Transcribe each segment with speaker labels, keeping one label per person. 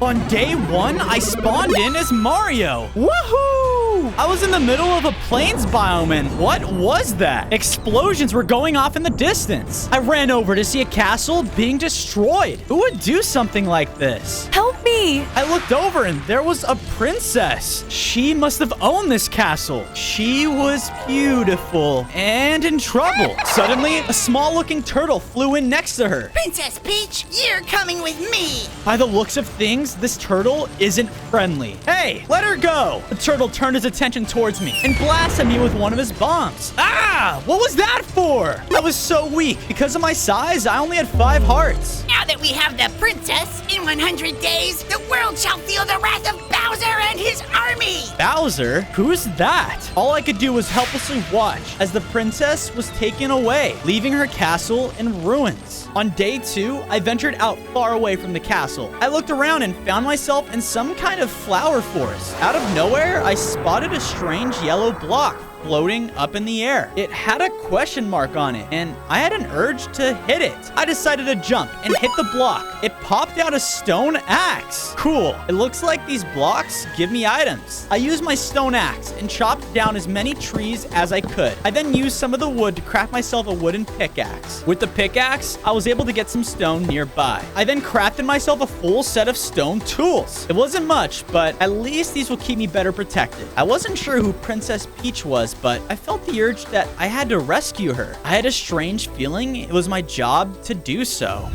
Speaker 1: on day 1, I spawned in as Mario. Woohoo! I was in the middle of a plains biome and what was that? Explosions were going off in the distance. I ran over to see a castle being destroyed. Who would do something like this?
Speaker 2: Help me!
Speaker 1: I looked over and there was a princess. She must have owned this castle. She was beautiful and in trouble. Suddenly, a small-looking turtle flew in next to her.
Speaker 3: Princess Peach, you're coming with me.
Speaker 1: By the looks of things, this turtle isn't friendly. Hey, let her go! The turtle turned his attention towards me and blasted me with one of his bombs. Ah! What was that for? I was so weak. Because of my size, I only had 5 hearts.
Speaker 3: Now that we have the princess, in 100 days, the world shall feel the wrath of Bowser and his army.
Speaker 1: Bowser? Who's that? All I could do was helplessly watch as the princess was taken away, leaving her castle in ruins. On day 2, I ventured out far away from the castle. I looked around and found myself in some kind of flower forest. Out of nowhere, I spotted a strange yellow block floating up in the air. It had a question mark on it, and I had an urge to hit it. I decided to jump and hit the block. It popped out a stone axe. Cool. It looks like these blocks give me items. I used my stone axe and chopped down as many trees as I could. I then used some of the wood to craft myself a wooden pickaxe. With the pickaxe, I was able to get some stone nearby. I then crafted myself a full set of stone tools. It wasn't much, but at least these will keep me better protected. I wasn't sure who Princess Peach was, but I felt the urge that I had to rescue her. I had a strange feeling it was my job to do so.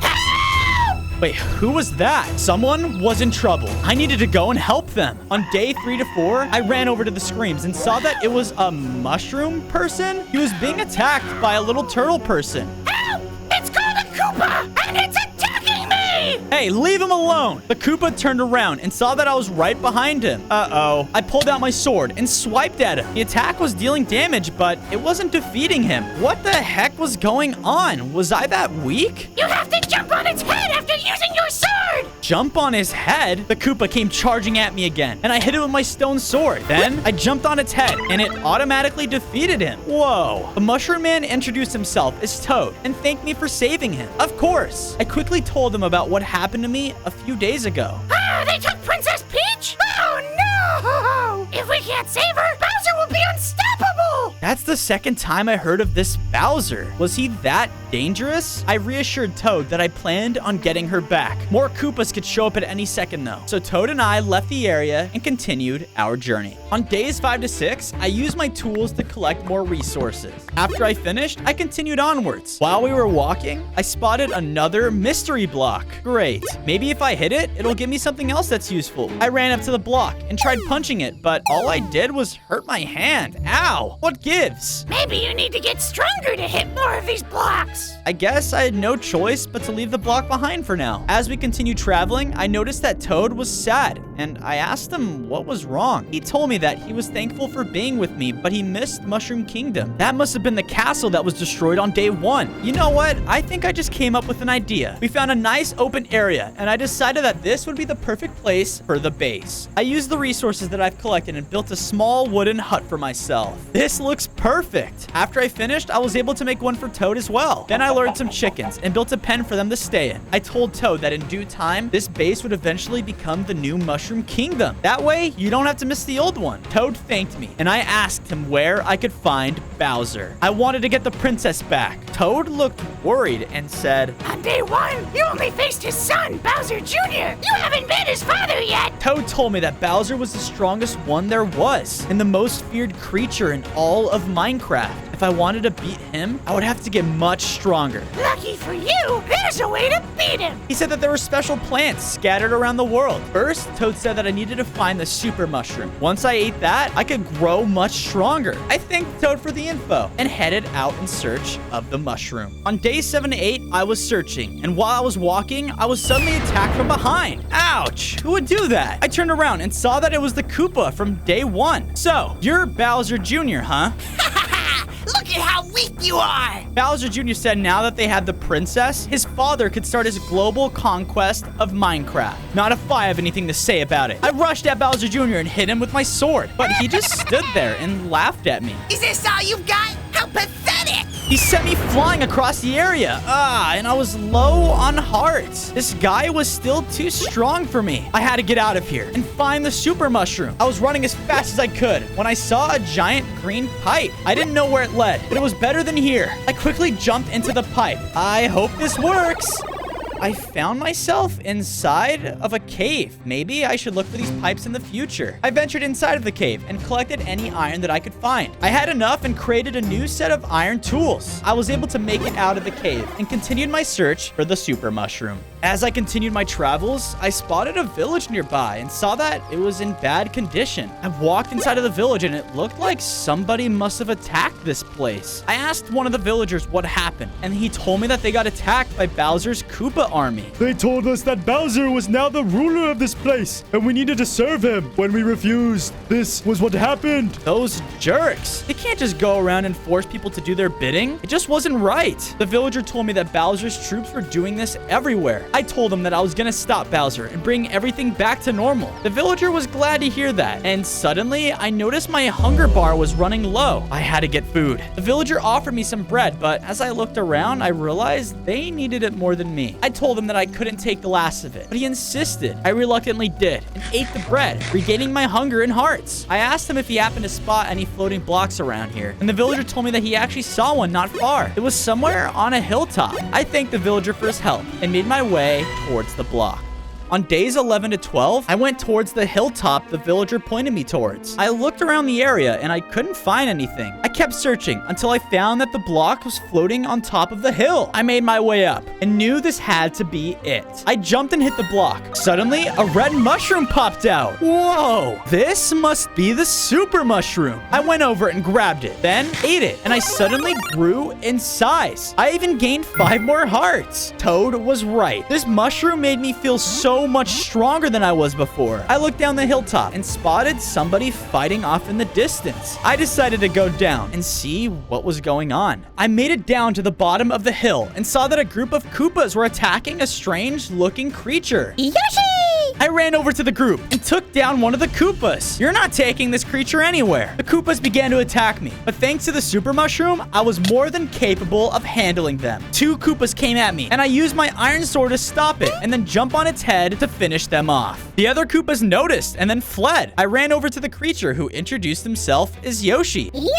Speaker 1: Wait, who was that? Someone was in trouble. I needed to go and help them. On day 3 to 4, I ran over to the screams and saw that it was a mushroom person. He was being attacked by a little turtle person.
Speaker 3: Help! It's called a koopa, and it's attacking me!
Speaker 1: Hey, leave him alone. The Koopa turned around and saw that I was right behind him. Uh-oh. I pulled out my sword and swiped at him. The attack was dealing damage, but it wasn't defeating him. What the heck was going on? Was I that weak?
Speaker 3: You have to jump on its head after using your sword!
Speaker 1: Jump on his head? The Koopa came charging at me again, and I hit it with my stone sword. Then, I jumped on its head, and it automatically defeated him. Whoa. The Mushroom Man introduced himself as Toad and thanked me for saving him. Of course. I quickly told him about what happened to me a few days ago.
Speaker 3: Oh, they took Princess Peach? Oh, no! If we can't save her, Bowser will be unstoppable!
Speaker 1: That's the second time I heard of this Bowser. Was he that dangerous? I reassured Toad that I planned on getting her back. More Koopas could show up at any second though. So Toad and I left the area and continued our journey. On days 5 to 6, I used my tools to collect more resources. After I finished, I continued onwards. While we were walking, I spotted another mystery block. Great. Maybe if I hit it, it'll give me something else that's useful. I ran up to the block and tried punching it, but all I did was hurt my hand. Ow! What gives?
Speaker 3: Maybe you need to get stronger to hit more of these blocks.
Speaker 1: I guess I had no choice but to leave the block behind for now. As we continued traveling, I noticed that Toad was sad, and I asked him what was wrong. He told me that he was thankful for being with me, but he missed Mushroom Kingdom. That must have been the castle that was destroyed on day 1. You know what? I think I just came up with an idea. We found a nice open area, and I decided that this would be the perfect place for the base. I used the resources that I've collected and built a small wooden hut for myself. This looks perfect. After I finished, I was able to make one for Toad as well. Then I lured some chickens and built a pen for them to stay in. I told Toad that in due time, this base would eventually become the new Mushroom Kingdom. That way, you don't have to miss the old one. Toad thanked me, and I asked him where I could find Bowser. I wanted to get the princess back. Toad looked worried and said,
Speaker 3: On day 1, you only faced his son, Bowser Jr. You haven't met his father yet.
Speaker 1: Toad told me that Bowser was the strongest one there was, and the most feared creature in all of Minecraft. If I wanted to beat him, I would have to get much stronger.
Speaker 3: Lucky for you, there's a way to beat him.
Speaker 1: He said that there were special plants scattered around the world. First, Toad said that I needed to find the super mushroom. Once I ate that, I could grow much stronger. I thanked Toad for the info and headed out in search of the mushroom. On days 7 to 8, I was searching, and while I was walking, I was suddenly attacked from behind. Ouch! Who would do that? I turned around and saw that it was the Koopa from day 1. So, you're Bowser Jr., huh?
Speaker 3: Look at how weak you are!
Speaker 1: Bowser Jr. said now that they had the princess, his father could start his global conquest of Minecraft. Not if I have anything to say about it. I rushed at Bowser Jr. and hit him with my sword, but he just stood there and laughed at me.
Speaker 3: Is this all you've got? How pathetic!
Speaker 1: He sent me flying across the area. And I was low on hearts. This guy was still too strong for me. I had to get out of here and find the super mushroom. I was running as fast as I could when I saw a giant green pipe. I didn't know where it led, but it was better than here. I quickly jumped into the pipe. I hope this works. I found myself inside of a cave. Maybe I should look for these pipes in the future. I ventured inside of the cave and collected any iron that I could find. I had enough and created a new set of iron tools. I was able to make it out of the cave and continued my search for the super mushroom. As I continued my travels, I spotted a village nearby and saw that it was in bad condition. I walked inside of the village and it looked like somebody must have attacked this place. I asked one of the villagers what happened, and he told me that they got attacked by Bowser's Koopa army.
Speaker 2: They told us that Bowser was now the ruler of this place, and we needed to serve him. When we refused, this was what happened.
Speaker 1: Those jerks. They can't just go around and force people to do their bidding. It just wasn't right. The villager told me that Bowser's troops were doing this everywhere. I told him that I was gonna stop Bowser and bring everything back to normal. The villager was glad to hear that, and suddenly I noticed my hunger bar was running low. I had to get food. The villager offered me some bread, but as I looked around, I realized they needed it more than me. I told him that I couldn't take the last of it, but he insisted. I reluctantly did and ate the bread, regaining my hunger and hearts. I asked him if he happened to spot any floating blocks around here, and the villager told me that he actually saw one not far. It was somewhere on a hilltop. I thanked the villager for his help and made my way towards the block. On days 11 to 12, I went towards the hilltop the villager pointed me towards. I looked around the area and I couldn't find anything. I kept searching until I found that the block was floating on top of the hill. I made my way up and knew this had to be it. I jumped and hit the block. Suddenly, a red mushroom popped out. Whoa! This must be the super mushroom. I went over and grabbed it, then ate it, and I suddenly grew in size. I even gained 5 more hearts. Toad was right. This mushroom made me feel so much stronger than I was before. I looked down the hilltop and spotted somebody fighting off in the distance. I decided to go down and see what was going on. I made it down to the bottom of the hill and saw that a group of Koopas were attacking a strange-looking creature.
Speaker 3: Yoshi!
Speaker 1: I ran over to the group and took down one of the Koopas. You're not taking this creature anywhere. The Koopas began to attack me, but thanks to the super mushroom, I was more than capable of handling them. 2 Koopas came at me, and I used my iron sword to stop it and then jump on its head to finish them off. The other Koopas noticed and then fled. I ran over to the creature who introduced himself as Yoshi.
Speaker 3: Yoshi!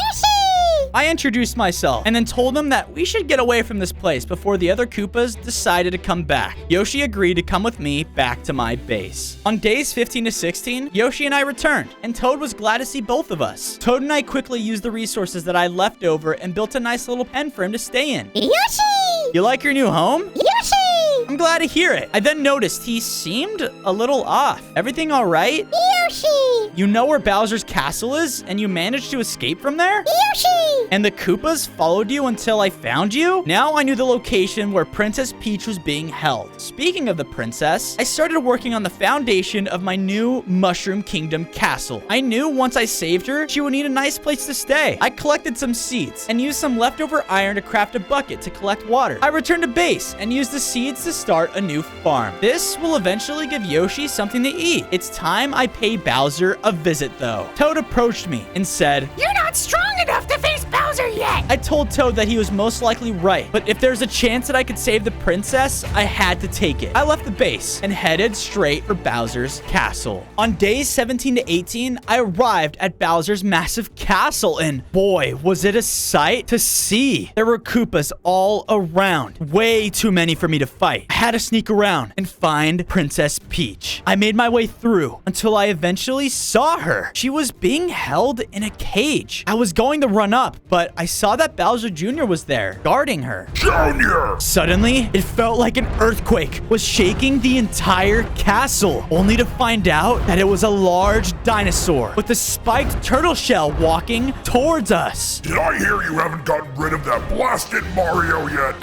Speaker 1: I introduced myself and then told them that we should get away from this place before the other Koopas decided to come back. Yoshi agreed to come with me back to my base. On days 15 to 16, Yoshi and I returned, and Toad was glad to see both of us. Toad and I quickly used the resources that I left over and built a nice little pen for him to stay in.
Speaker 3: Yoshi!
Speaker 1: You like your new home?
Speaker 3: Yoshi!
Speaker 1: I'm glad to hear it. I then noticed he seemed a little off. Everything all right?
Speaker 3: Yoshi!
Speaker 1: You know where Bowser's castle is, and you managed to escape from there?
Speaker 3: Yoshi!
Speaker 1: And the Koopas followed you until I found you? Now I knew the location where Princess Peach was being held. Speaking of the princess, I started working on the foundation of my new Mushroom Kingdom castle. I knew once I saved her, she would need a nice place to stay. I collected some seeds and used some leftover iron to craft a bucket to collect water. I returned to base and used the seeds to start a new farm. This will eventually give Yoshi something to eat. It's time I pay Bowser a visit though. Toad approached me and said,
Speaker 3: "You're not strong enough to face Bowser yet!"
Speaker 1: I told Toad that he was most likely right, but if there's a chance that I could save the princess, I had to take it. I left the base and headed straight for Bowser's castle. On days 17 to 18, I arrived at Bowser's massive castle, and boy, was it a sight to see. There were Koopas all around, way too many for me to fight. I had to sneak around and find Princess Peach. I made my way through until I eventually saw her. She was being held in a cage. I was going to run up, but I saw that Bowser Jr. was there, guarding her.
Speaker 2: Junior!
Speaker 1: Suddenly, it felt like an earthquake was shaking the entire castle, only to find out that it was a large dinosaur with a spiked turtle shell walking towards us.
Speaker 2: Did I hear you haven't gotten rid of that blasted Mario yet?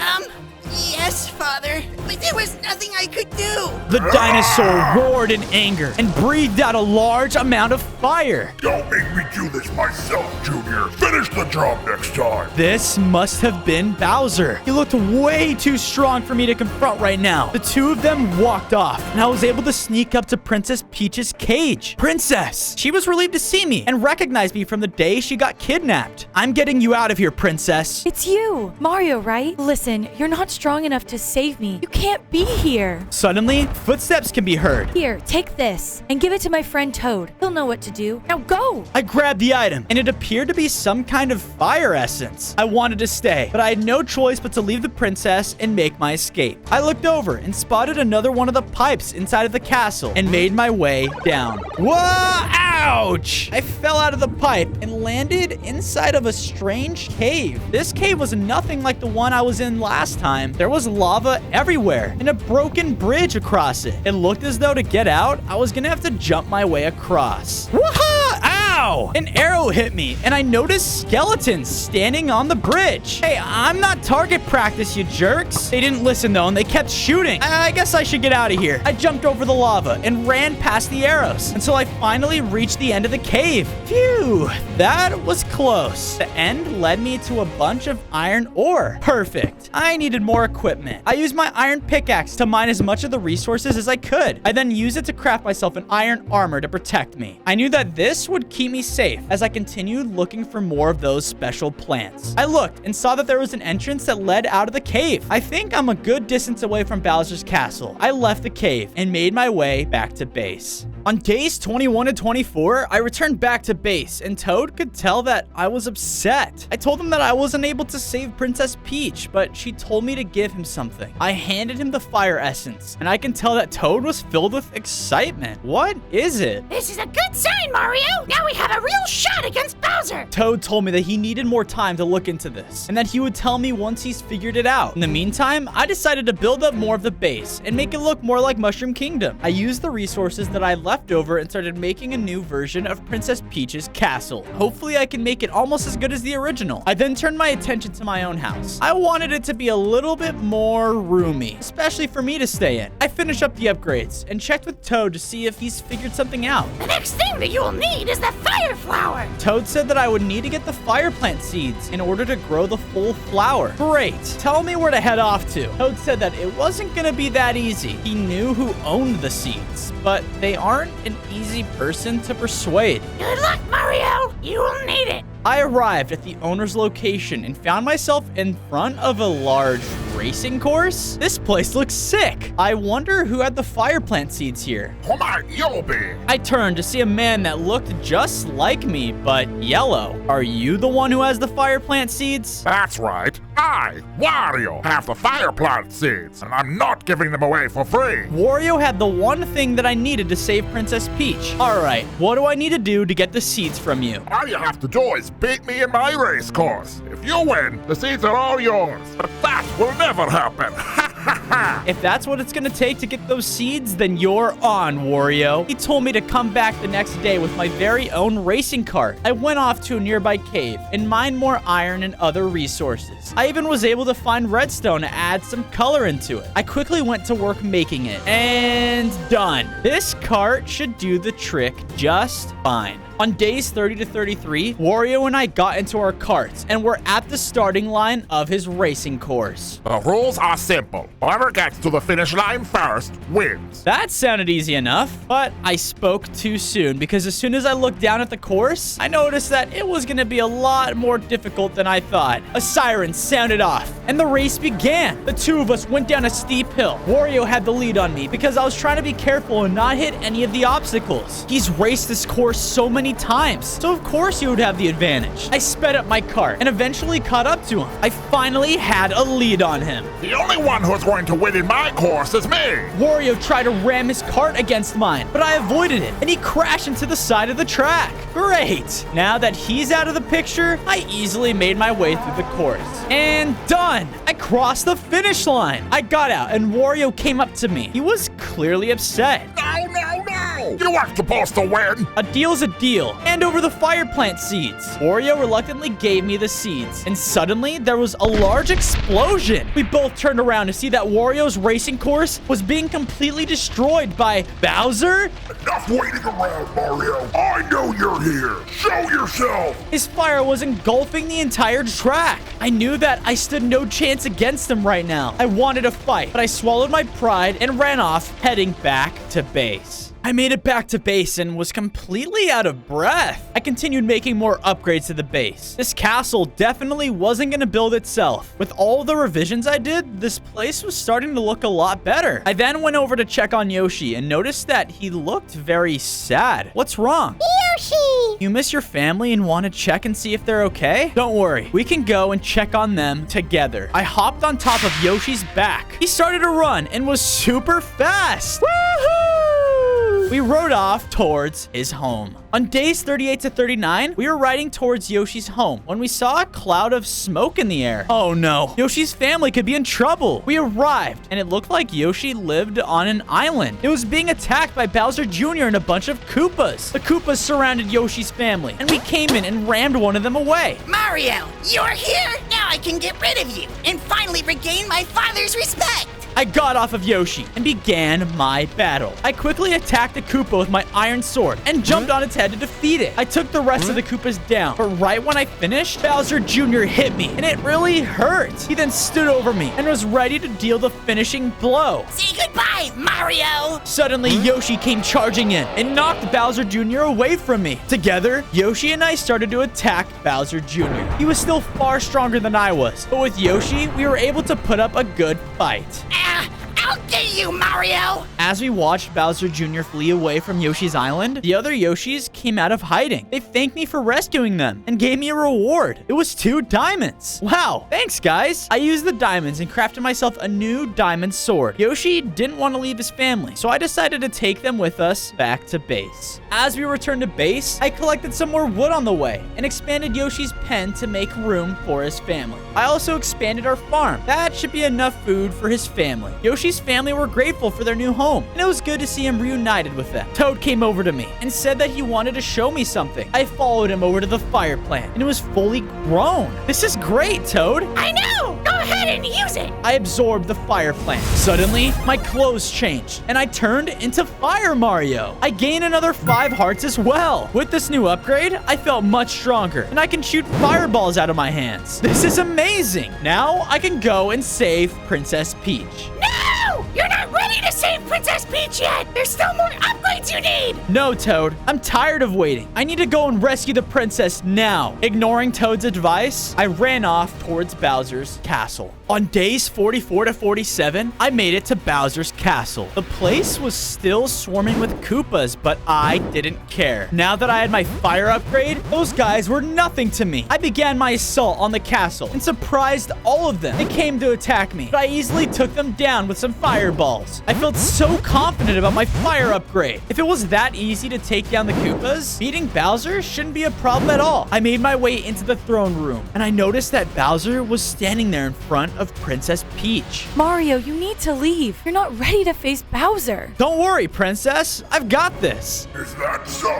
Speaker 4: Yes, Father, but there was nothing I could do.
Speaker 1: The dinosaur roared in anger and breathed out a large amount of fire.
Speaker 5: Don't make me do this myself, Junior. Finish the job next time.
Speaker 1: This must have been Bowser. He looked way too strong for me to confront right now. The two of them walked off, and I was able to sneak up to Princess Peach's cage. Princess! She was relieved to see me and recognized me from the day she got kidnapped. I'm getting you out of here, Princess.
Speaker 6: It's you, Mario, right? Listen, you're not strong enough to save me. You can't be here.
Speaker 1: Suddenly, footsteps can be heard.
Speaker 6: Here, take this and give it to my friend Toad. He'll know what to do. Now go!
Speaker 1: I grabbed the item, and it appeared to be some kind of fire essence. I wanted to stay, but I had no choice but to leave the princess and make my escape. I looked over and spotted another one of the pipes inside of the castle and made my way down. Whoa! Ouch! I fell out of the pipe and landed inside of a strange cave. This cave was nothing like the one I was in last time. There was lava everywhere and a broken bridge across it. It looked as though to get out, I was gonna have to jump my way across. Woohoo! Ow! An arrow hit me, and I noticed skeletons standing on the bridge. Hey, I'm not target practice, you jerks. They didn't listen, though, and they kept shooting. I guess I should get out of here. I jumped over the lava and ran past the arrows until I finally reached the end of the cave. Phew, that was close. The end led me to a bunch of iron ore. Perfect. I needed more equipment. I used my iron pickaxe to mine as much of the resources as I could. I then used it to craft myself an iron armor to protect me. I knew that this would keep me safe as I continued looking for more of those special plants. I looked and saw that there was an entrance that led out of the cave. I think I'm a good distance away from Bowser's castle. I left the cave and made my way back to base. On days 21 and 24, I returned back to base, and Toad could tell that I was upset. I told him that I wasn't able to save Princess Peach, but she told me to give him something. I handed him the fire essence, and I can tell that Toad was filled with excitement. What is it?
Speaker 3: This is a good sign, Mario. Now we have a real shot against Bowser.
Speaker 1: Toad told me that he needed more time to look into this, and that he would tell me once he's figured it out. In the meantime, I decided to build up more of the base and make it look more like Mushroom Kingdom. I used the resources that I left over and started making a new version of Princess Peach's castle. Hopefully I can make it almost as good as the original. I then turned my attention to my own house. I wanted it to be a little bit more roomy, especially for me to stay in. I finished up the upgrades and checked with Toad to see if he's figured something out.
Speaker 3: The next thing that you'll need is the fire flower.
Speaker 1: Toad said that I would need to get the fire plant seeds in order to grow the full flower. Great. Tell me where to head off to. Toad said that it wasn't gonna be that easy. He knew who owned the seeds, but they aren't an easy person to persuade.
Speaker 3: Good luck, Mario. You will need it.
Speaker 1: I arrived at the owner's location and found myself in front of a large racing course. This place looks sick. I wonder who had the fire plant seeds here.
Speaker 5: Come on, Yobi.
Speaker 1: I turned to see a man that looked just like me, but yellow. Are you the one who has the fire plant seeds?
Speaker 5: That's right. I, Wario, have the fire plant seeds, and I'm not giving them away for free.
Speaker 1: Wario had the one thing that I needed to save Princess Peach. All right, what do I need to do to get the seeds from you?
Speaker 5: All you have to do is beat me in my race course. If you win, the seeds are all yours. But that will never happen.
Speaker 1: If that's what it's gonna take to get those seeds, then you're on, Wario. He told me to come back the next day with my very own racing cart. I went off to a nearby cave and mined more iron and other resources. I even was able to find redstone to add some color into it. I quickly went to work making it, and done. This cart should do the trick just fine. On days 30 to 33, Wario and I got into our carts and were at the starting line of his racing course.
Speaker 5: The rules are simple. Whoever gets to the finish line first wins.
Speaker 1: That sounded easy enough, but I spoke too soon because as soon as I looked down at the course, I noticed that it was going to be a lot more difficult than I thought. A siren sounded off, and the race began. The two of us went down a steep hill. Wario had the lead on me because I was trying to be careful and not hit any of the obstacles. He's raced this course so many times, so of course he would have the advantage. I sped up my cart and eventually caught up to him. I finally had a lead on him.
Speaker 5: The only one who's going to win in my course is me.
Speaker 1: Wario tried to ram his cart against mine, but I avoided it, and he crashed into the side of the track. Great! Now that he's out of the picture, I easily made my way through the course. And done! I crossed the finish line. I got out, and Wario came up to me. He was clearly upset.
Speaker 5: No, no, no! No! You weren't supposed to win!
Speaker 1: A deal's a deal. Hand over the fire plant seeds. Wario reluctantly gave me the seeds, and suddenly there was a large explosion. We both turned around to see that Wario's racing course was being completely destroyed by Bowser.
Speaker 5: Enough waiting around, Mario! I know you're here! Show yourself!
Speaker 1: His fire was engulfing the entire track. I knew that I stood no chance against him right now. I wanted to fight, but I swallowed my pride and ran off, heading back to base. I made it back to base and was completely out of breath. I continued making more upgrades to the base. This castle definitely wasn't going to build itself. With all the revisions I did, this place was starting to look a lot better. I then went over to check on Yoshi and noticed that he looked very sad. What's wrong?
Speaker 3: Yoshi!
Speaker 1: You miss your family and want to check and see if they're okay? Don't worry, we can go and check on them together. I hopped on top of Yoshi's back. He started to run and was super fast. Woohoo! We rode off towards his home. On days 38 to 39, we were riding towards Yoshi's home when we saw a cloud of smoke in the air. Oh no, Yoshi's family could be in trouble. We arrived, and it looked like Yoshi lived on an island. It was being attacked by Bowser Jr. and a bunch of Koopas. The Koopas surrounded Yoshi's family, and we came in and rammed one of them away.
Speaker 4: Mario, you're here? Now I can get rid of you and finally regain my father's respect.
Speaker 1: I got off of Yoshi and began my battle. I quickly attacked the Koopa with my iron sword and jumped on its head to defeat it. I took the rest of the Koopas down, but right when I finished, Bowser Jr. hit me, and it really hurt. He then stood over me and was ready to deal the finishing blow.
Speaker 4: Say goodbye, Mario.
Speaker 1: Suddenly, Yoshi came charging in and knocked Bowser Jr. away from me. Together, Yoshi and I started to attack Bowser Jr. He was still far stronger than I was, but with Yoshi, we were able to put up a good fight.
Speaker 4: I'll get you, Mario!
Speaker 1: As we watched Bowser Jr. flee away from Yoshi's island, the other Yoshis came out of hiding. They thanked me for rescuing them and gave me a reward. It was 2 diamonds. Wow, thanks guys. I used the diamonds and crafted myself a new diamond sword. Yoshi didn't want to leave his family, so I decided to take them with us back to base. As we returned to base, I collected some more wood on the way and expanded Yoshi's pen to make room for his family. I also expanded our farm. That should be enough food for his family. Yoshi's family were grateful for their new home, and it was good to see him reunited with them. Toad came over to me and said that he wanted to show me something. I followed him over to the fire plant, and it was fully grown. This is great, Toad.
Speaker 3: I know! Go ahead and use it!
Speaker 1: I absorbed the fire plant. Suddenly, my clothes changed, and I turned into Fire Mario. I gained another 5 hearts as well. With this new upgrade, I felt much stronger, and I can shoot fireballs out of my hands. This is amazing. Now, I can go and save Princess Peach.
Speaker 3: No! You're not ready to save Princess Peach yet! There's still more upgrades you need!
Speaker 1: No, Toad. I'm tired of waiting. I need to go and rescue the princess now. Ignoring Toad's advice, I ran off towards Bowser's castle. On days 44 to 47, I made it to Bowser's castle. The place was still swarming with Koopas, but I didn't care. Now that I had my fire upgrade, those guys were nothing to me. I began my assault on the castle and surprised all of them. They came to attack me, but I easily took them down with some fireballs. I felt so confident about my fire upgrade. If it was that easy to take down the Koopas, beating Bowser shouldn't be a problem at all. I made my way into the throne room, and I noticed that Bowser was standing there in front of Princess Peach.
Speaker 6: Mario, you need to leave. You're not ready to face Bowser.
Speaker 1: Don't worry, Princess. I've got this.
Speaker 5: Is that so?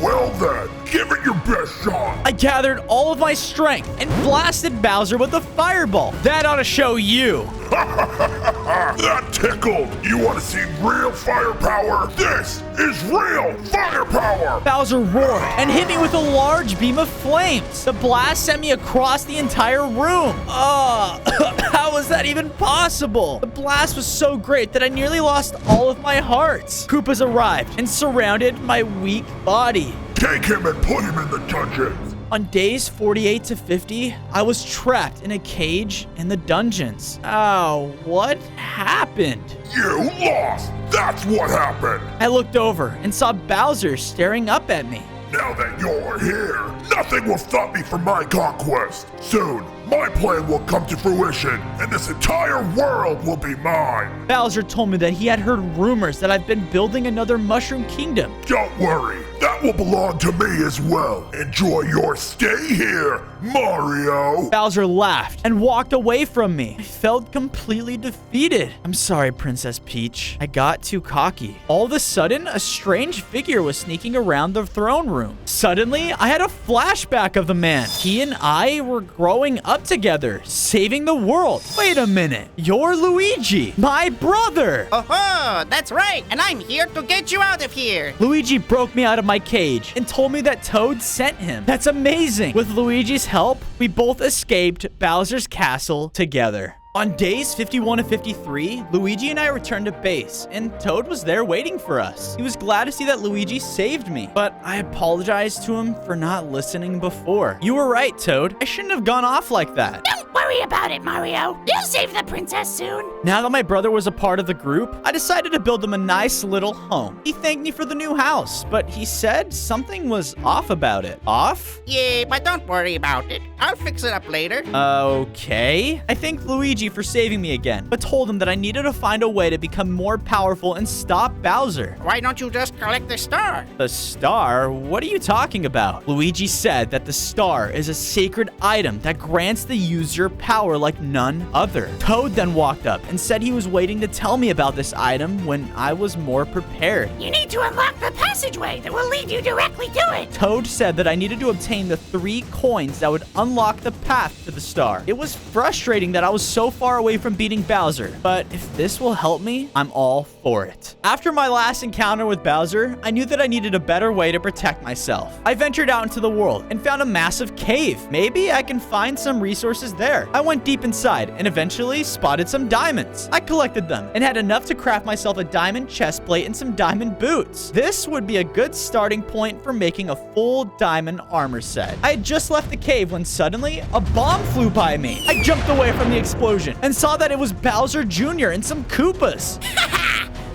Speaker 5: Well then, give it your best shot.
Speaker 1: I gathered all of my strength and blasted Bowser with a fireball. That ought to show you.
Speaker 5: That tickled. You want to see real firepower? This is real firepower.
Speaker 1: Bowser roared and hit me with a large beam of flames. The blast sent me across the entire room. How was that even possible? The blast was so great that I nearly lost all of my hearts. Koopas arrived and surrounded my weak body.
Speaker 5: Take him and put him in the dungeons.
Speaker 1: On days 48 to 50, I was trapped in a cage in the dungeons. Oh, what happened?
Speaker 5: You lost. That's what happened.
Speaker 1: I looked over and saw Bowser staring up at me.
Speaker 5: Now that you're here, nothing will stop me from my conquest. Soon, my plan will come to fruition, and this entire world will be mine.
Speaker 1: Bowser told me that he had heard rumors that I've been building another Mushroom Kingdom.
Speaker 5: Don't worry, that will belong to me as well. Enjoy your stay here, Mario.
Speaker 1: Bowser laughed and walked away from me. I felt completely defeated. I'm sorry, Princess Peach. I got too cocky. All of a sudden, a strange figure was sneaking around the throne room. Suddenly, I had a flashback of the man. He and I were growing up together, saving the world. Wait a minute. You're Luigi, my brother.
Speaker 4: Oh, that's right. And I'm here to get you out of here.
Speaker 1: Luigi broke me out of my cage and told me that Toad sent him. That's amazing. With Luigi's help, we both escaped Bowser's castle together. On days 51 and 53, Luigi and I returned to base, and Toad was there waiting for us. He was glad to see that Luigi saved me, but I apologized to him for not listening before. You were right, Toad. I shouldn't have gone off like that.
Speaker 3: Don't worry about it, Mario. You'll save the princess soon.
Speaker 1: Now that my brother was a part of the group, I decided to build him a nice little home. He thanked me for the new house, but he said something was off about it. Off?
Speaker 4: Yeah, but don't worry about it. I'll fix it up later.
Speaker 1: Okay. I thanked Luigi for saving me again, but told him that I needed to find a way to become more powerful and stop Bowser.
Speaker 4: Why don't you just collect the star?
Speaker 1: The star? What are you talking about? Luigi said that the star is a sacred item that grants the user power like none other. Toad then walked up and said he was waiting to tell me about this item when I was more prepared.
Speaker 3: You need to unlock the passageway that will lead you directly to it.
Speaker 1: Toad said that I needed to obtain the 3 coins that would unlock the path to the star. It was frustrating that I was so far away from beating Bowser, but if this will help me, I'm all for it. After my last encounter with Bowser, I knew that I needed a better way to protect myself. I ventured out into the world and found a massive cave. Maybe I can find some resources there. I went deep inside and eventually spotted some diamonds. I collected them and had enough to craft myself a diamond chest plate and some diamond boots. This would be a good starting point for making a full diamond armor set. I had just left the cave when suddenly a bomb flew by me. I jumped away from the explosion and saw that it was Bowser Jr. and some Koopas.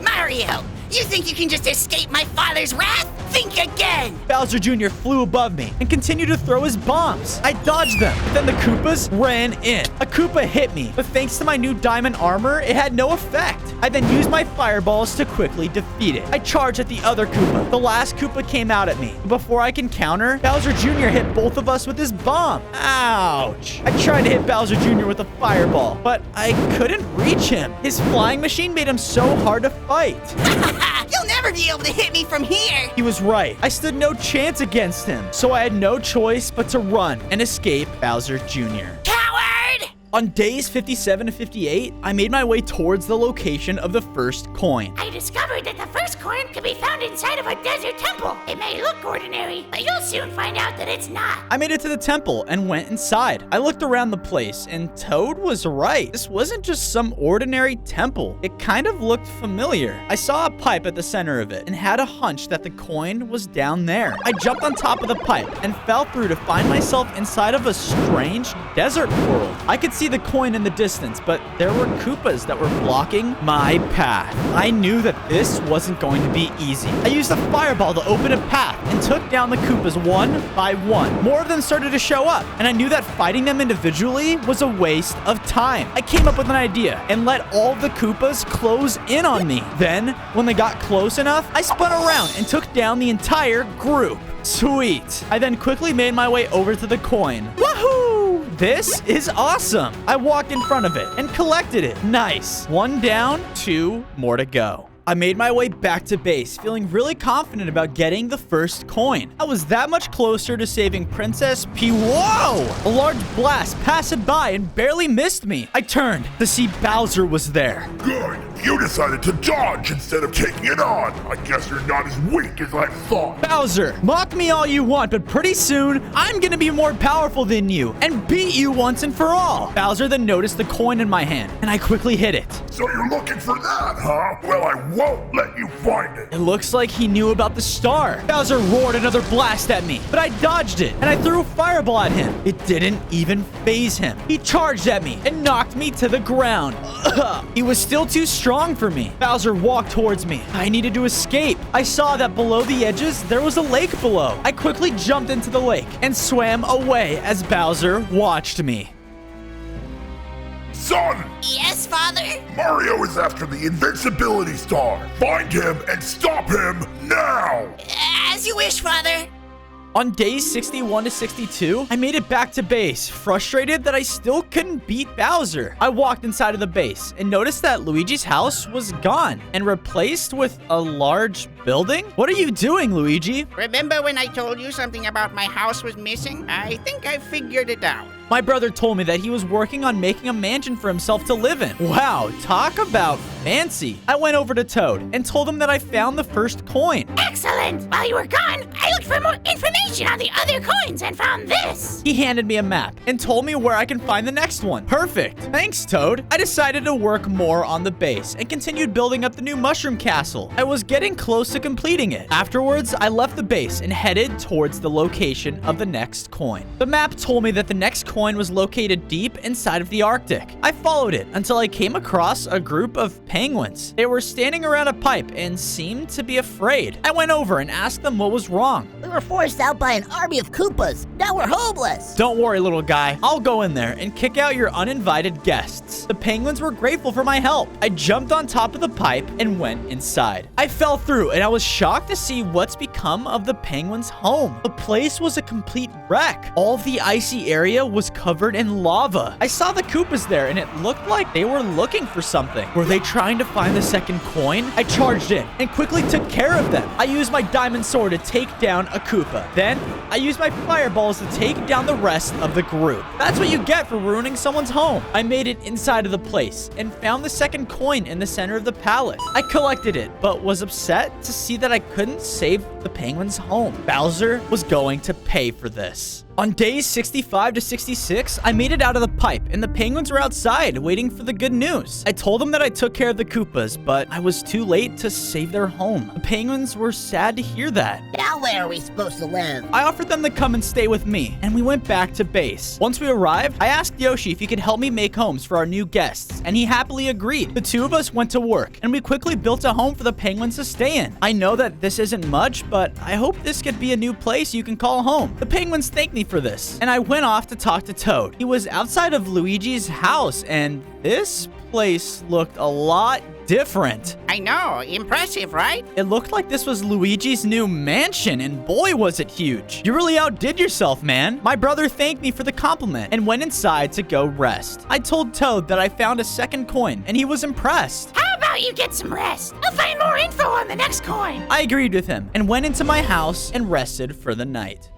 Speaker 4: Mario, you think you can just escape my father's wrath? Think again!
Speaker 1: Bowser Jr. flew above me and continued to throw his bombs. I dodged them, but then the Koopas ran in. A Koopa hit me, but thanks to my new diamond armor, it had no effect. I then used my fireballs to quickly defeat it. I charged at the other Koopa. The last Koopa came out at me. Before I can counter, Bowser Jr. hit both of us with his bomb. Ouch. I tried to hit Bowser Jr. with a fireball, but I couldn't reach him. His flying machine made him so hard to fight.
Speaker 4: You'll never be able to hit me from here!
Speaker 1: He was right. I stood no chance against him, so I had no choice but to run and escape Bowser Jr.
Speaker 4: Coward!
Speaker 1: On days 57 to 58, I made my way towards the location of the first coin.
Speaker 3: I discovered that the first coin can be found inside of a desert temple. It may look ordinary, but you'll soon find out that it's not.
Speaker 1: I made it to the temple and went inside. I looked around the place, and Toad was right. This wasn't just some ordinary temple. It kind of looked familiar. I saw a pipe at the center of it and had a hunch that the coin was down there. I jumped on top of the pipe and fell through to find myself inside of a strange desert world. I could see the coin in the distance, but there were Koopas that were blocking my path. I knew that this wasn't going to be easy. I used a fireball to open a path and took down the Koopas one by one. More of them started to show up, and I knew that fighting them individually was a waste of time. I came up with an idea and let all of the Koopas close in on me. Then, when they got close enough, I spun around and took down the entire group. Sweet. I then quickly made my way over to the coin. Woohoo! This is awesome. I walked in front of it and collected it. Nice. 1 down, 2 more to go. I made my way back to base, feeling really confident about getting the first coin. I was that much closer to saving Princess P. Whoa! A large blast passed by and barely missed me. I turned to see Bowser was there.
Speaker 5: Good. You decided to dodge instead of taking it on. I guess you're not as weak as I thought.
Speaker 1: Bowser, mock me all you want, but pretty soon, I'm gonna be more powerful than you and beat you once and for all. Bowser then noticed the coin in my hand, and I quickly hit it.
Speaker 5: So you're looking for that, huh? Well, I won't let you find it.
Speaker 1: It looks like he knew about the star. Bowser roared another blast at me, but I dodged it, and I threw a fireball at him. It didn't even faze him. He charged at me and knocked me to the ground. He was still too strong for me. Bowser walked towards me. I needed to escape. I saw that below the edges, there was a lake below. I quickly jumped into the lake and swam away as Bowser watched me.
Speaker 5: Son!
Speaker 4: Yes, Father?
Speaker 5: Mario is after the invincibility star. Find him and stop him now!
Speaker 4: As you wish, Father.
Speaker 1: On days 61 to 62, I made it back to base, frustrated that I still couldn't beat Bowser. I walked inside of the base and noticed that Luigi's house was gone and replaced with a large building. What are you doing, Luigi?
Speaker 7: Remember when I told you something about my house was missing? I think I figured it out.
Speaker 1: My brother told me that he was working on making a mansion for himself to live in. Wow, talk about fancy. I went over to Toad and told him that I found the first coin.
Speaker 3: Excellent! While you were gone, I looked for more information on the other coins and found this.
Speaker 1: He handed me a map and told me where I can find the next one. Perfect. Thanks, Toad. I decided to work more on the base and continued building up the new mushroom castle. I was getting close to completing it. Afterwards, I left the base and headed towards the location of the next coin. The map told me that the next coin was located deep inside of the Arctic. I followed it until I came across a group of penguins. They were standing around a pipe and seemed to be afraid. I went over and asked them what was wrong.
Speaker 8: We were forced out by an army of koopas. Now we're homeless.
Speaker 1: Don't worry, little guy. I'll go in there and kick out your uninvited guests. The penguins were grateful for my help. I jumped on top of the pipe and went inside. I fell through and I was shocked to see what's become of the penguins' home. The place was a complete wreck. All of the icy area was covered in lava. I saw the Koopas there and it looked like they were looking for something. Were they trying to find the second coin? I charged in and quickly took care of them. I used my diamond sword to take down a Koopa. Then I used my fireballs to take down the rest of the group. That's what you get for ruining someone's home. I made it inside of the place and found the second coin in the center of the palace. I collected it, but was upset to see that I couldn't save the penguins' home. Bowser was going to pay for this. On days 65 to 66, I made it out of the pipe, and the penguins were outside waiting for the good news. I told them that I took care of the Koopas, but I was too late to save their home. The penguins were sad to hear that.
Speaker 8: Now where are we supposed to live?
Speaker 1: I offered them to come and stay with me, and we went back to base. Once we arrived, I asked Yoshi if he could help me make homes for our new guests, and he happily agreed. The two of us went to work, and we quickly built a home for the penguins to stay in. I know that this isn't much, but I hope this could be a new place you can call home. The penguins thanked me for this, and I went off to talk to Toad. He was outside of Luigi's house, and this place looked a lot different.
Speaker 7: I know, impressive, right?
Speaker 1: It looked like this was Luigi's new mansion, and boy, was it huge. You really outdid yourself, man. My brother thanked me for the compliment and went inside to go rest. I told Toad that I found a second coin, and he was impressed.
Speaker 3: How about you get some rest? I'll find more info on the next coin.
Speaker 1: I agreed with him and went into my house and rested for the night.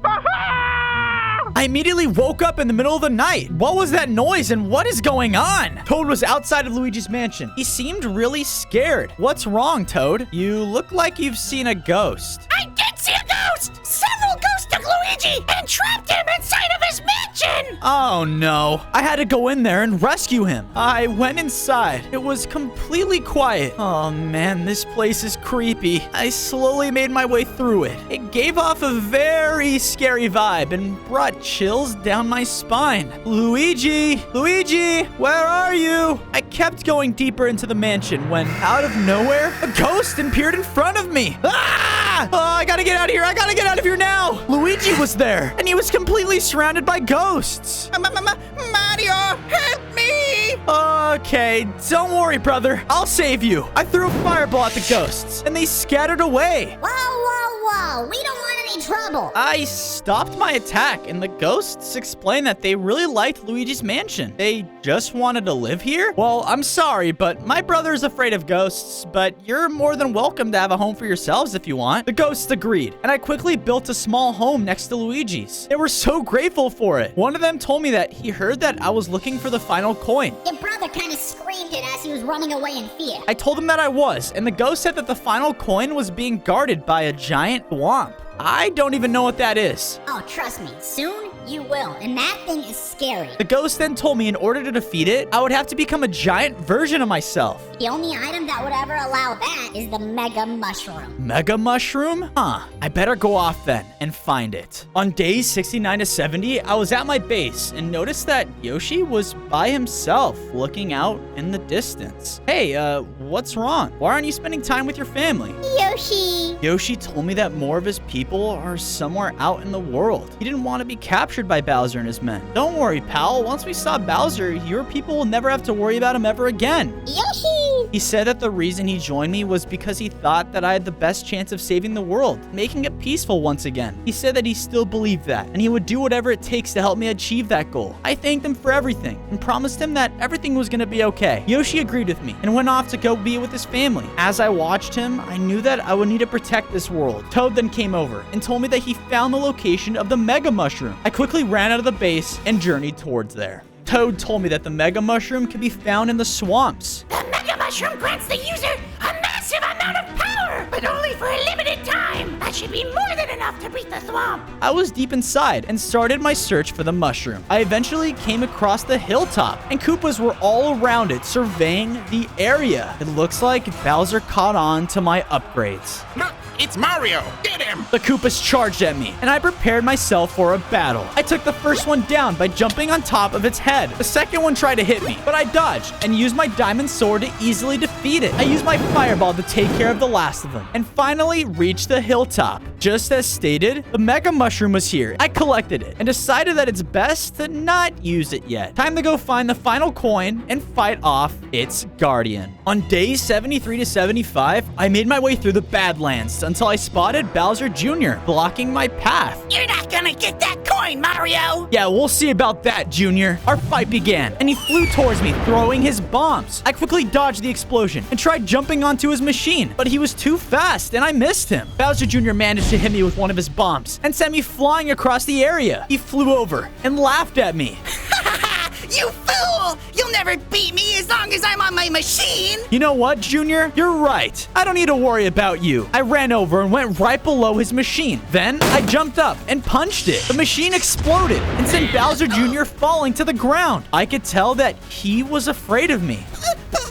Speaker 1: I immediately woke up in the middle of the night. What was that noise and what is going on? Toad was outside of Luigi's mansion. He seemed really scared. What's wrong, Toad? You look like you've seen a ghost.
Speaker 3: I did see a ghost! Several ghosts took Luigi and trapped him inside of his mansion!
Speaker 1: Oh no. I had to go in there and rescue him. I went inside. It was completely quiet. Oh man, this place is creepy. I slowly made my way through it. It gave off a very scary vibe and brought chills down my spine. Luigi! Luigi! Where are you? I kept going deeper into the mansion when, out of nowhere, a ghost appeared in front of me. Ah! Oh, I gotta get out of here. I gotta get out of here now. Luigi was there, and he was completely surrounded by ghosts.
Speaker 7: Mario, help me!
Speaker 1: Okay, don't worry, brother. I'll save you. I threw a fireball at the ghosts, and they scattered away.
Speaker 8: Whoa, whoa, whoa. We don't want any trouble.
Speaker 1: I stopped my attack, and the ghosts explained that they really liked Luigi's mansion. They just wanted to live here? Well, I'm sorry, but my brother's afraid of ghosts, but you're more than welcome to have a home for yourselves if you want. The ghosts agreed, and I quickly built a small home next to Luigi's. They were so grateful for it. One of them told me that he heard that I was looking for the final coin.
Speaker 8: Your brother kind of screamed it as he was running away in fear.
Speaker 1: I told him that I was, and the ghost said that the final coin was being guarded by a giant womp. I don't even know what that is.
Speaker 8: Oh, trust me, soon you will, and that thing is scary.
Speaker 1: The ghost then told me in order to defeat it, I would have to become a giant version of myself.
Speaker 8: The only item that would ever allow that is the Mega Mushroom.
Speaker 1: Mega Mushroom? Huh. I better go off then and find it. On days 69 to 70, I was at my base and noticed that Yoshi was by himself looking out in the distance. Hey, what's wrong? Why aren't you spending time with your family?
Speaker 8: Yoshi!
Speaker 1: Yoshi told me that more of his people are somewhere out in the world. He didn't want to be captured captured by Bowser and his men. Don't worry, pal. Once we stop Bowser, your people will never have to worry about him ever again.
Speaker 8: Yoshi!
Speaker 1: He said that the reason he joined me was because he thought that I had the best chance of saving the world, making it peaceful once again. He said that he still believed that, and he would do whatever it takes to help me achieve that goal. I thanked him for everything, and promised him that everything was gonna be okay. Yoshi agreed with me, and went off to go be with his family. As I watched him, I knew that I would need to protect this world. Toad then came over, and told me that he found the location of the Mega Mushroom. I quickly ran out of the base, and journeyed towards there. Toad told me that the Mega Mushroom can be found in the swamps.
Speaker 3: The Mega Mushroom grants the user a massive amount of power, but only for a limited time. That should be more than enough to beat the swamp.
Speaker 1: I was deep inside and started my search for the mushroom. I eventually came across the hilltop, and Koopas were all around it, surveying the area. It looks like Bowser caught on to my upgrades.
Speaker 7: Look, it's Mario. Get him.
Speaker 1: The Koopas charged at me, and I prepared myself for a battle. I took the first one down by jumping on top of its head. The second one tried to hit me, but I dodged and used my diamond sword to easily defeat it. I used my fireball to take care of the last of them, and finally reached the hilltop. Just as stated, the Mega Mushroom was here. I collected it, and decided that it's best to not use it yet. Time to go find the final coin and fight off its guardian. On days 73 to 75, I made my way through the Badlands until I spotted Bowser Jr. blocking my path.
Speaker 4: You're not gonna get that coin, Mario!
Speaker 1: Yeah, we'll see about that, Junior. Our fight began, and he flew towards me, throwing his bombs. I quickly dodged the explosion and tried jumping onto his machine, but he was too fast, and I missed him. Bowser Jr. managed to hit me with one of his bombs and sent me flying across the area. He flew over and laughed at me.
Speaker 4: You fool! You'll never beat me as long as I'm on my machine!
Speaker 1: You know what, Junior? You're right. I don't need to worry about you. I ran over and went right below his machine. Then, I jumped up and punched it. The machine exploded and sent Bowser Jr. falling to the ground. I could tell that he was afraid of me.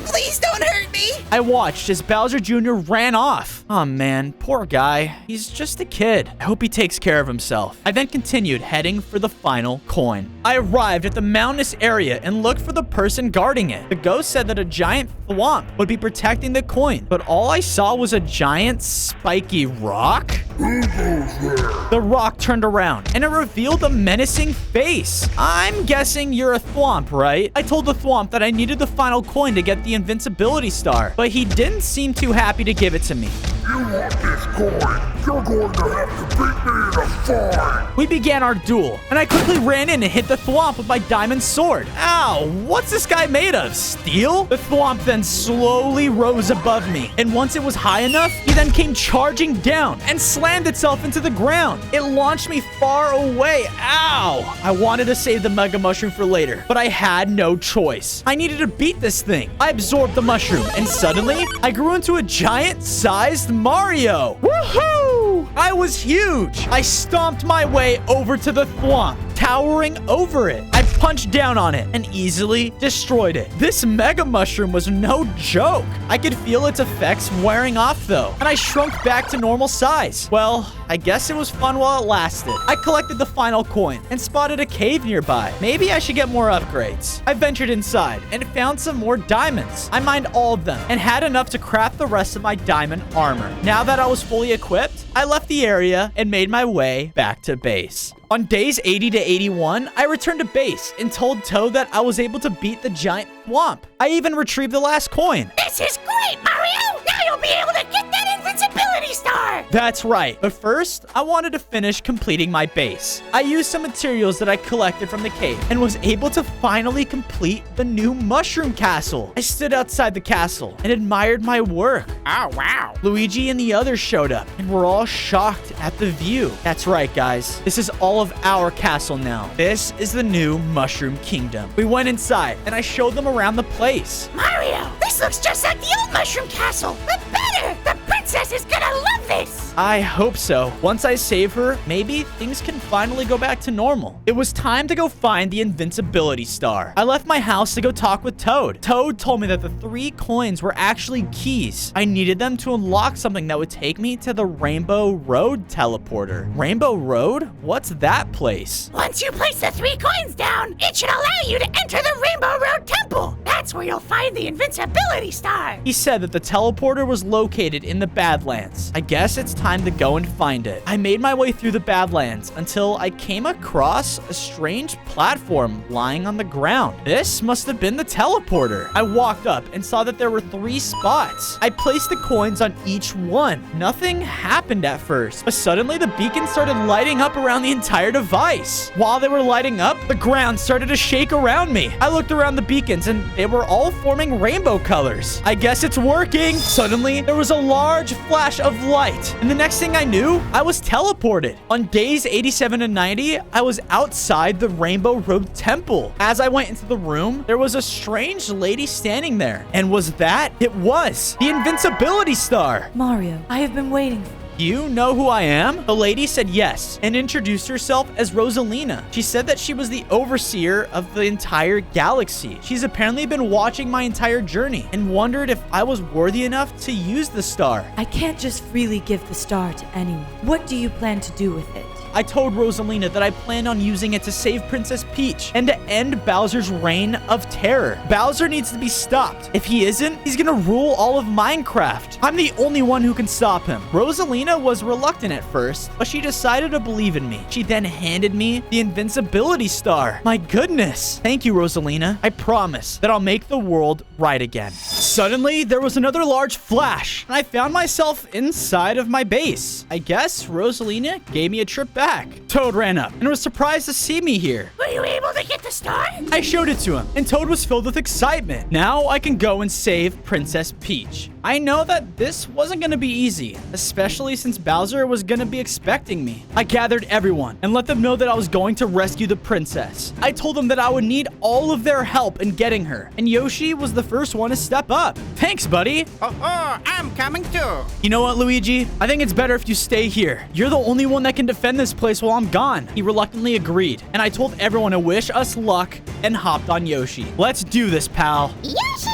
Speaker 4: Please don't hurt me!
Speaker 1: I watched as Bowser Jr. ran off. Oh man, poor guy. He's just a kid. I hope he takes care of himself. I then continued heading for the final coin. I arrived at the mountainous area and looked for the person guarding it. The ghost said that a giant thwomp would be protecting the coin, but all I saw was a giant spiky rock.
Speaker 5: Who goes there?
Speaker 1: The rock turned around and it revealed a menacing face. I'm guessing you're a thwomp, right? I told the thwomp that I needed the final coin to get the invincibility star, but he didn't seem too happy to give it to me.
Speaker 5: You want this coin? You're going to have to beat me in a fight.
Speaker 1: We began our duel, and I quickly ran in and hit the thwomp with my diamond sword. Ow, what's this guy made of? Steel? The thwomp then slowly rose above me, and once it was high enough, he then came charging down and slammed itself into the ground. It launched me far away. Ow! I wanted to save the Mega Mushroom for later, but I had no choice. I needed to beat this thing. I absorbed the mushroom, and suddenly, I grew into a giant-sized Mario. Woohoo! I was huge. I stomped my way over to the thwomp, towering over it. I punched down on it and easily destroyed it. This Mega Mushroom was no joke. I could feel its effects wearing off though, and I shrunk back to normal size. Well, I guess it was fun while it lasted. I collected the final coin and spotted a cave nearby. Maybe I should get more upgrades. I ventured inside and found some more diamonds. I mined all of them and had enough to craft the rest of my diamond armor. Now that I was fully equipped, I left the area and made my way back to base. On days 80 to 81, I returned to base and told Toad that I was able to beat the giant thwomp. I even retrieved the last coin.
Speaker 3: This is great, Mario! Now you'll be able to get that invincibility star!
Speaker 1: That's right. But first, I wanted to finish completing my base. I used some materials that I collected from the cave and was able to finally complete the new mushroom castle. I stood outside the castle and admired my work.
Speaker 7: Oh, wow.
Speaker 1: Luigi and the others showed up and were all shocked at the view. That's right, guys. This is all of our castle now. This is the new Mushroom Kingdom. We went inside and I showed them around the place.
Speaker 3: Mario, this looks just like the old Mushroom Castle, but better! The princess is gonna love this!
Speaker 1: I hope so. Once I save her, maybe things can finally go back to normal. It was time to go find the invincibility star. I left my house to go talk with Toad. Toad told me that the 3 coins were actually keys. I needed them to unlock something that would take me to the Rainbow Road teleporter. Rainbow Road? What's that place?
Speaker 3: Once you place the 3 coins down, it should allow you to enter the Rainbow Road Temple. That's where you'll find the invincibility star.
Speaker 1: He said that the teleporter was located in the Badlands. I guess it's time to go and find it. I made my way through the Badlands until I came across a strange platform lying on the ground. This must have been the teleporter. I walked up and saw that there were 3 spots. I placed the coins on each one. Nothing happened at first, but suddenly the beacon started lighting up around the entire device. While they were lighting up, the ground started to shake around me. I looked around the beacons and they were all forming rainbow colors. I guess it's working. Suddenly, there was a large flash of light, and the next thing I knew, I was teleported. On days 87 and 90, I was outside the Rainbow Road Temple. As I went into the room, there was a strange lady standing there. And was that? It was the invincibility star.
Speaker 6: Mario, I have been waiting for you.
Speaker 1: You know who I am? The lady said yes and introduced herself as Rosalina. She said that she was the overseer of the entire galaxy. She's apparently been watching my entire journey and wondered if I was worthy enough to use the star.
Speaker 6: I can't just freely give the star to anyone. What do you plan to do with it?
Speaker 1: I told Rosalina that I planned on using it to save Princess Peach and to end Bowser's reign of terror. Bowser needs to be stopped. If he isn't, he's gonna rule all of Minecraft. I'm the only one who can stop him. Rosalina was reluctant at first, but she decided to believe in me. She then handed me the invincibility star. My goodness. Thank you, Rosalina. I promise that I'll make the world right again. Suddenly, there was another large flash, and I found myself inside of my base. I guess Rosalina gave me a trip back. Toad ran up and was surprised to see me here.
Speaker 3: Were you able to get the star?
Speaker 1: I showed it to him, and Toad was filled with excitement. Now I can go and save Princess Peach. I know that this wasn't going to be easy, especially since Bowser was going to be expecting me. I gathered everyone and let them know that I was going to rescue the princess. I told them that I would need all of their help in getting her, and Yoshi was the first one to step up. Thanks, buddy.
Speaker 7: Oh, I'm coming too.
Speaker 1: You know what, Luigi? I think it's better if you stay here. You're the only one that can defend this place while I'm gone. He reluctantly agreed, and I told everyone to wish us luck and hopped on Yoshi. Let's do this, pal.
Speaker 8: Yoshi!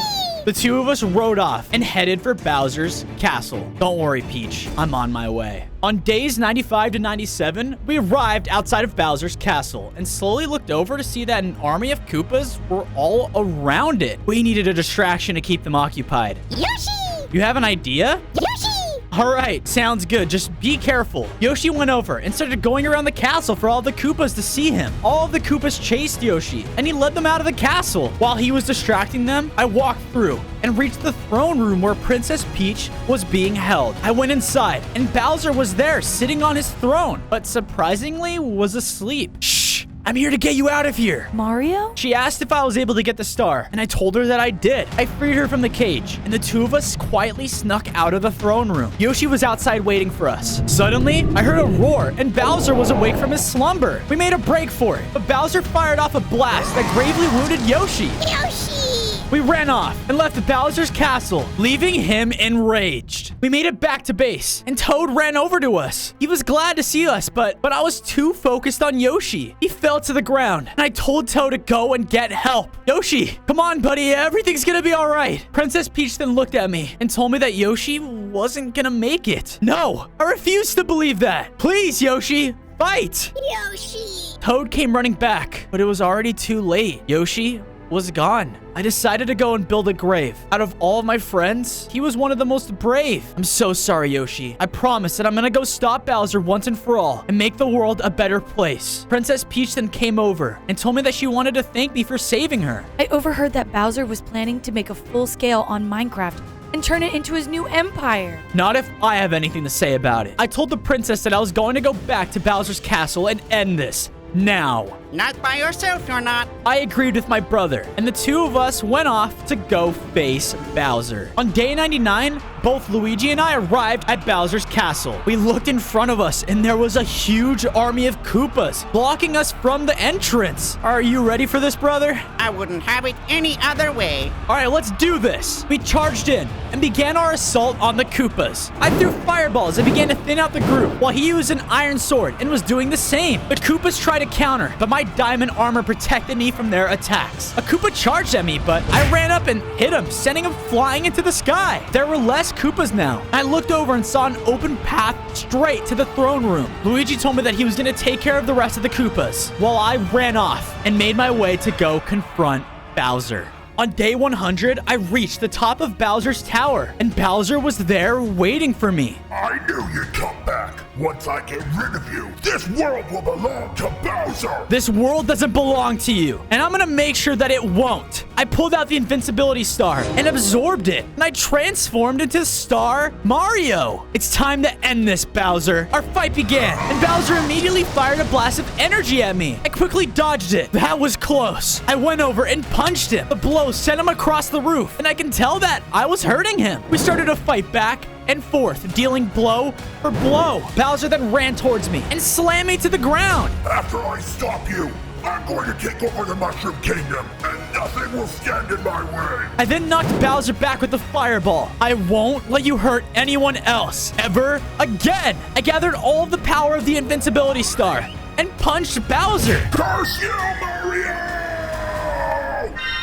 Speaker 1: The two of us rode off and headed for Bowser's castle. Don't worry, Peach. I'm on my way. On days 95 to 97, we arrived outside of Bowser's castle and slowly looked over to see that an army of Koopas were all around it. We needed a distraction to keep them occupied.
Speaker 8: Yoshi!
Speaker 1: You have an idea?
Speaker 8: Yoshi!
Speaker 1: All right, sounds good. Just be careful. Yoshi went over and started going around the castle for all the Koopas to see him. All of the Koopas chased Yoshi, and he led them out of the castle. While he was distracting them, I walked through and reached the throne room where Princess Peach was being held. I went inside, and Bowser was there, sitting on his throne, but surprisingly was asleep. Shh! I'm here to get you out of here.
Speaker 6: Mario?
Speaker 1: She asked if I was able to get the star, and I told her that I did. I freed her from the cage, and the two of us quietly snuck out of the throne room. Yoshi was outside waiting for us. Suddenly, I heard a roar, and Bowser was awake from his slumber. We made a break for it, but Bowser fired off a blast that gravely wounded Yoshi.
Speaker 8: Yoshi!
Speaker 1: We ran off and left Bowser's castle, leaving him enraged. We made it back to base, and Toad ran over to us. He was glad to see us, but I was too focused on Yoshi. He fell to the ground, and I told Toad to go and get help. Yoshi, come on, buddy. Everything's gonna be all right. Princess Peach then looked at me and told me that Yoshi wasn't gonna make it. No, I refuse to believe that. Please, Yoshi, fight.
Speaker 8: Yoshi!
Speaker 1: Toad came running back, but it was already too late. Yoshi was gone. I decided to go and build a grave. Out of all of my friends, he was one of the most brave. I'm so sorry, Yoshi. I promise that I'm gonna go stop Bowser once and for all and make the world a better place. Princess Peach then came over and told me that she wanted to thank me for saving her.
Speaker 6: I overheard that Bowser was planning to make a full scale on Minecraft and turn it into his new empire.
Speaker 1: Not if I have anything to say about it. I told the princess that I was going to go back to Bowser's castle and end this. Now.
Speaker 7: Not by yourself, you're not.
Speaker 1: I agreed with my brother, and the two of us went off to go face Bowser. On day 99, both Luigi and I arrived at Bowser's castle. We looked in front of us, and there was a huge army of Koopas blocking us from the entrance. Are you ready for this, brother?
Speaker 7: I wouldn't have it any other way.
Speaker 1: All right, let's do this. We charged in and began our assault on the Koopas. I threw fireballs and began to thin out the group, while he used an iron sword and was doing the same. The Koopas tried to counter, but my diamond armor protected me from their attacks. A Koopa charged at me, but I ran up and hit him, sending him flying into the sky. There were less Koopas now. I looked over and saw an open path straight to the throne room. Luigi told me that he was going to take care of the rest of the Koopas, while I ran off and made my way to go confront Bowser. On day 100, I reached the top of Bowser's tower, and Bowser was there waiting for me.
Speaker 5: I knew you'd come back. Once I get rid of you, this world will belong to Bowser.
Speaker 1: This world doesn't belong to you, and I'm gonna make sure that it won't. I pulled out the invincibility star and absorbed it, and I transformed into Star Mario. It's time to end this, Bowser. Our fight began, and Bowser immediately fired a blast of energy at me. I quickly dodged it. That was close. I went over and punched him. The blow sent him across the roof, and I can tell that I was hurting him. We started to fight back and forth, dealing blow for blow. Bowser then ran towards me and slammed me to the ground.
Speaker 5: After I stop you, I'm going to take over the Mushroom Kingdom, and nothing will stand in my way.
Speaker 1: I then knocked Bowser back with the fireball. I won't let you hurt anyone else ever again. I gathered all of the power of the invincibility star and punched Bowser.
Speaker 5: Curse you, Mario!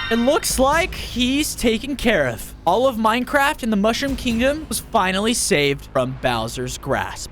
Speaker 1: It looks like he's taken care of. All of Minecraft and the Mushroom Kingdom was finally saved from Bowser's grasp.